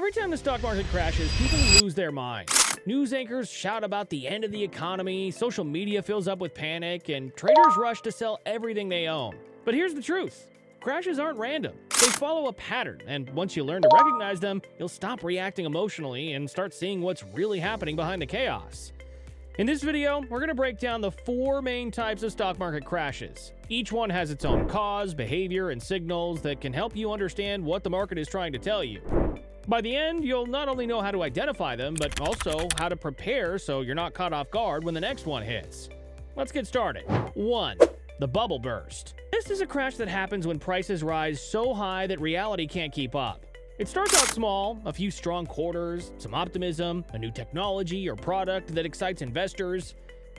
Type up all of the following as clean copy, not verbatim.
Every time the stock market crashes, people lose their minds. News anchors shout about the end of the economy, social media fills up with panic, and traders rush to sell everything they own. But here's the truth. Crashes aren't random. They follow a pattern, and once you learn to recognize them, you'll stop reacting emotionally and start seeing what's really happening behind the chaos. In this video, we're going to break down the 4 main types of stock market crashes. Each one has its own cause, behavior, and signals that can help you understand what the market is trying to tell you. By the end, you'll not only know how to identify them, but also how to prepare so you're not caught off guard when the next one hits. Let's get started. 1. The bubble burst. This is a crash that happens when prices rise so high that reality can't keep up. It starts out small, a few strong quarters, some optimism, a new technology or product that excites investors.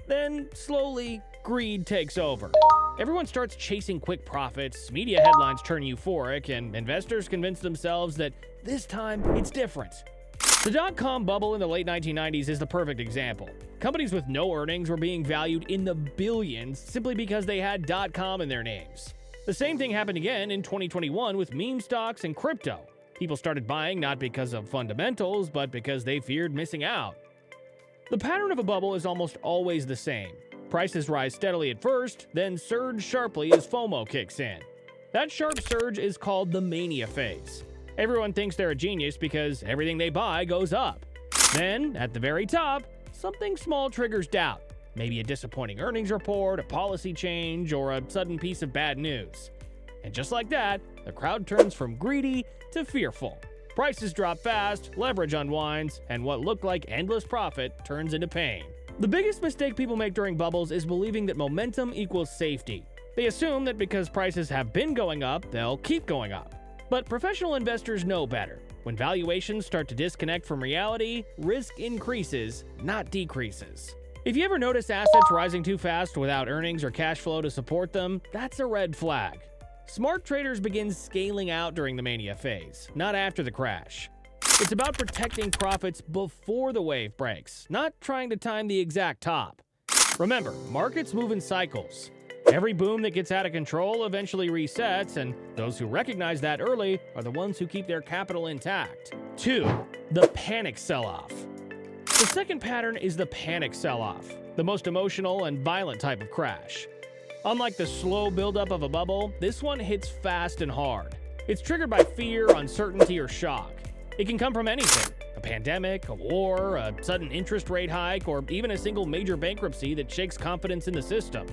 Then, slowly, greed takes over. Everyone starts chasing quick profits, media headlines turn euphoric, and investors convince themselves that this time it's different. The dot-com bubble in the late 1990s is the perfect example. Companies with no earnings were being valued in the billions simply because they had .com in their names. The same thing happened again in 2021 with meme stocks and crypto. People started buying not because of fundamentals, but because they feared missing out. The pattern of a bubble is almost always the same. Prices rise steadily at first, then surge sharply as FOMO kicks in. That sharp surge is called the mania phase. Everyone thinks they're a genius because everything they buy goes up. Then, at the very top, something small triggers doubt. Maybe a disappointing earnings report, a policy change, or a sudden piece of bad news. And just like that, the crowd turns from greedy to fearful. Prices drop fast, leverage unwinds, and what looked like endless profit turns into pain. The biggest mistake people make during bubbles is believing that momentum equals safety. They assume that because prices have been going up, they'll keep going up. But professional investors know better. When valuations start to disconnect from reality, risk increases, not decreases. If you ever notice assets rising too fast without earnings or cash flow to support them, that's a red flag. Smart traders begin scaling out during the mania phase, not after the crash. It's about protecting profits before the wave breaks, not trying to time the exact top. Remember, markets move in cycles. Every boom that gets out of control eventually resets, and those who recognize that early are the ones who keep their capital intact. 2. The panic sell-off. The second pattern is the panic sell-off, the most emotional and violent type of crash. Unlike the slow buildup of a bubble, this one hits fast and hard. It's triggered by fear, uncertainty, or shock. It can come from anything: a pandemic, a war, a sudden interest rate hike, or even a single major bankruptcy that shakes confidence in the system.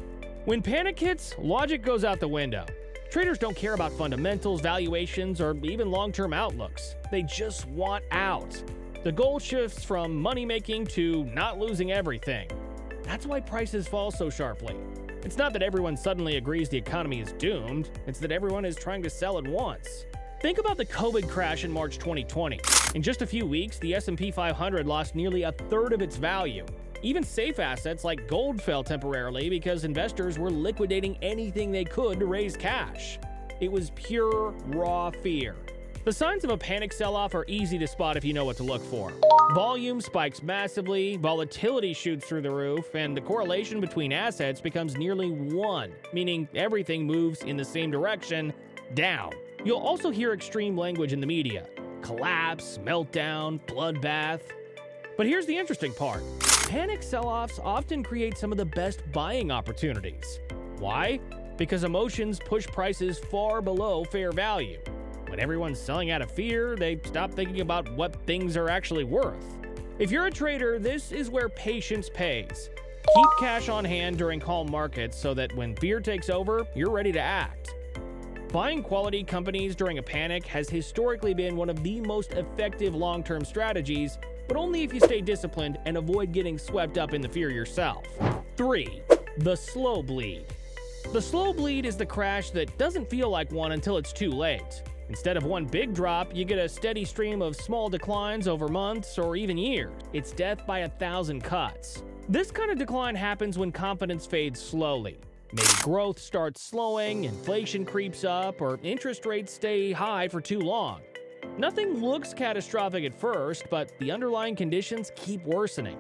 When panic hits, logic goes out the window. Traders don't care about fundamentals, valuations, or even long-term outlooks. They just want out. The goal shifts from money-making to not losing everything. That's why prices fall so sharply. It's not that everyone suddenly agrees the economy is doomed, it's that everyone is trying to sell at once. Think about the COVID crash in March 2020. In just a few weeks, the S&P 500 lost nearly a third of its value. Even safe assets like gold fell temporarily because investors were liquidating anything they could to raise cash. It was pure, raw fear. The signs of a panic sell-off are easy to spot if you know what to look for. Volume spikes massively, volatility shoots through the roof, and the correlation between assets becomes nearly 1, meaning everything moves in the same direction, down. You'll also hear extreme language in the media: collapse, meltdown, bloodbath. But here's the interesting part. Panic sell-offs often create some of the best buying opportunities. Why? Because emotions push prices far below fair value. When everyone's selling out of fear, they stop thinking about what things are actually worth. If you're a trader, this is where patience pays. Keep cash on hand during calm markets so that when fear takes over, you're ready to act. Buying quality companies during a panic has historically been one of the most effective long-term strategies, but only if you stay disciplined and avoid getting swept up in the fear yourself. 3. The slow bleed. The slow bleed is the crash that doesn't feel like one until it's too late. Instead of one big drop, you get a steady stream of small declines over months or even years. It's death by 1,000 cuts. This kind of decline happens when confidence fades slowly. Maybe growth starts slowing, inflation creeps up, or interest rates stay high for too long. Nothing looks catastrophic at first, but the underlying conditions keep worsening.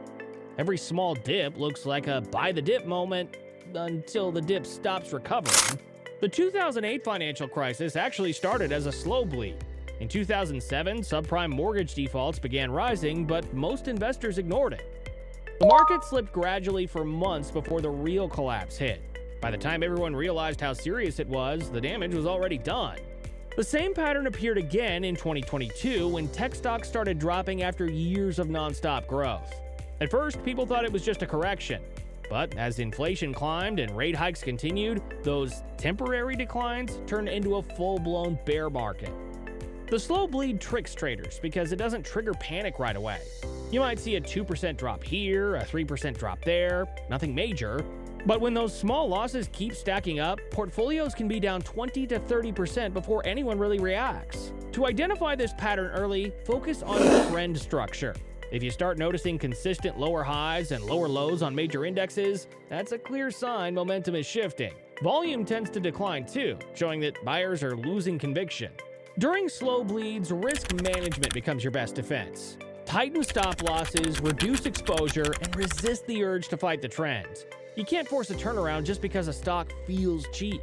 Every small dip looks like a buy the dip moment until the dip stops recovering. The 2008 financial crisis actually started as a slow bleed. In 2007, subprime mortgage defaults began rising, but most investors ignored it. The market slipped gradually for months before the real collapse hit. By the time everyone realized how serious it was, the damage was already done. The same pattern appeared again in 2022 when tech stocks started dropping after years of nonstop growth. At first, people thought it was just a correction. But as inflation climbed and rate hikes continued, those temporary declines turned into a full-blown bear market. The slow bleed tricks traders because it doesn't trigger panic right away. You might see a 2% drop here, a 3% drop there, nothing major. But when those small losses keep stacking up, portfolios can be down 20 to 30% before anyone really reacts. To identify this pattern early, focus on trend structure. If you start noticing consistent lower highs and lower lows on major indexes, that's a clear sign momentum is shifting. Volume tends to decline too, showing that buyers are losing conviction. During slow bleeds, risk management becomes your best defense. Tighten stop losses, reduce exposure, and resist the urge to fight the trends. You can't force a turnaround just because a stock feels cheap.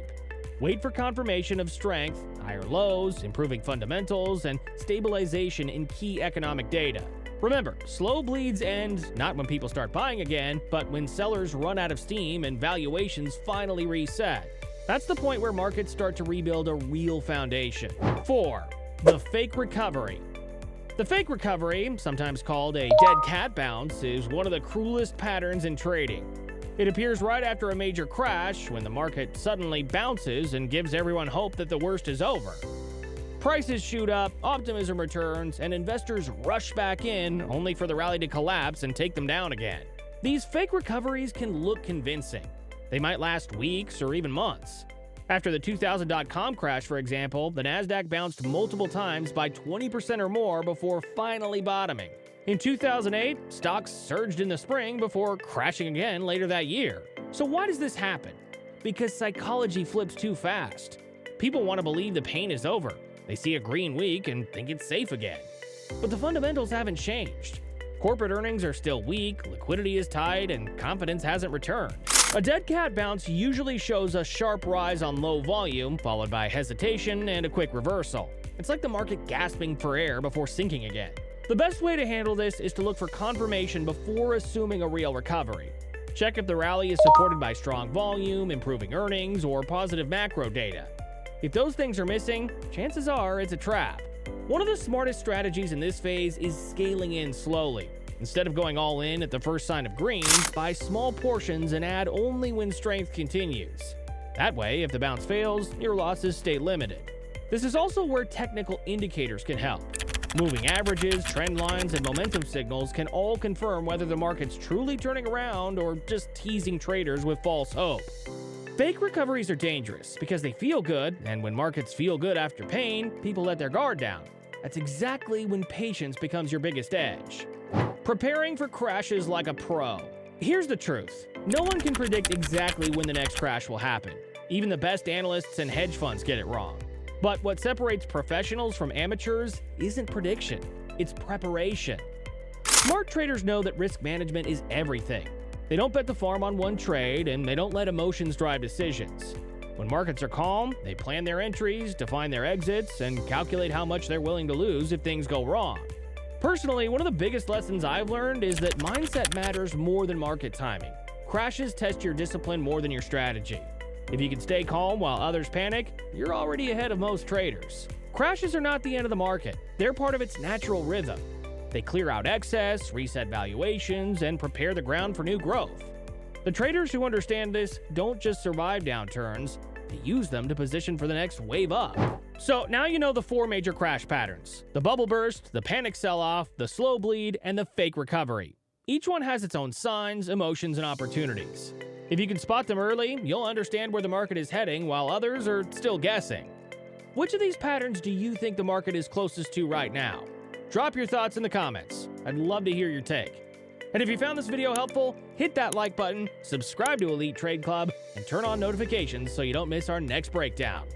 Wait for confirmation of strength, higher lows, improving fundamentals, and stabilization in key economic data. Remember, slow bleeds end not when people start buying again, but when sellers run out of steam and valuations finally reset. That's the point where markets start to rebuild a real foundation. 4. The fake recovery. The fake recovery, sometimes called a dead cat bounce, is one of the cruelest patterns in trading. It appears right after a major crash when the market suddenly bounces and gives everyone hope that the worst is over. Prices shoot up, optimism returns, and investors rush back in only for the rally to collapse and take them down again. These fake recoveries can look convincing. They might last weeks or even months. After the 2000.com crash, for example, the Nasdaq bounced multiple times by 20% or more before finally bottoming. In 2008, stocks surged in the spring before crashing again later that year. So why does this happen? Because psychology flips too fast. People want to believe the pain is over. They see a green week and think it's safe again. But the fundamentals haven't changed. Corporate earnings are still weak, liquidity is tight, and confidence hasn't returned. A dead cat bounce usually shows a sharp rise on low volume, followed by hesitation and a quick reversal. It's like the market gasping for air before sinking again. The best way to handle this is to look for confirmation before assuming a real recovery. Check if the rally is supported by strong volume, improving earnings, or positive macro data. If those things are missing, chances are it's a trap. One of the smartest strategies in this phase is scaling in slowly. Instead of going all in at the first sign of green, buy small portions and add only when strength continues. That way, if the bounce fails, your losses stay limited. This is also where technical indicators can help. Moving averages, trend lines, and momentum signals can all confirm whether the market's truly turning around or just teasing traders with false hope. Fake recoveries are dangerous because they feel good, and when markets feel good after pain, people let their guard down. That's exactly when patience becomes your biggest edge. Preparing for crashes like a pro. Here's the truth. No one can predict exactly when the next crash will happen. Even the best analysts and hedge funds get it wrong. But what separates professionals from amateurs isn't prediction, it's preparation. Smart traders know that risk management is everything. They don't bet the farm on one trade, and they don't let emotions drive decisions. When markets are calm, they plan their entries, define their exits, and calculate how much they're willing to lose if things go wrong. Personally, one of the biggest lessons I've learned is that mindset matters more than market timing. Crashes test your discipline more than your strategy. If you can stay calm while others panic, you're already ahead of most traders. Crashes are not the end of the market. They're part of its natural rhythm. They clear out excess, reset valuations, and prepare the ground for new growth. The traders who understand this don't just survive downturns, they use them to position for the next wave up. So now you know the 4 major crash patterns: the bubble burst, the panic sell-off, the slow bleed, and the fake recovery. Each one has its own signs, emotions, and opportunities. If you can spot them early, you'll understand where the market is heading while others are still guessing. Which of these patterns do you think the market is closest to right now? Drop your thoughts in the comments. I'd love to hear your take. And if you found this video helpful, hit that like button, subscribe to Elite Trade Club, and turn on notifications so you don't miss our next breakdown.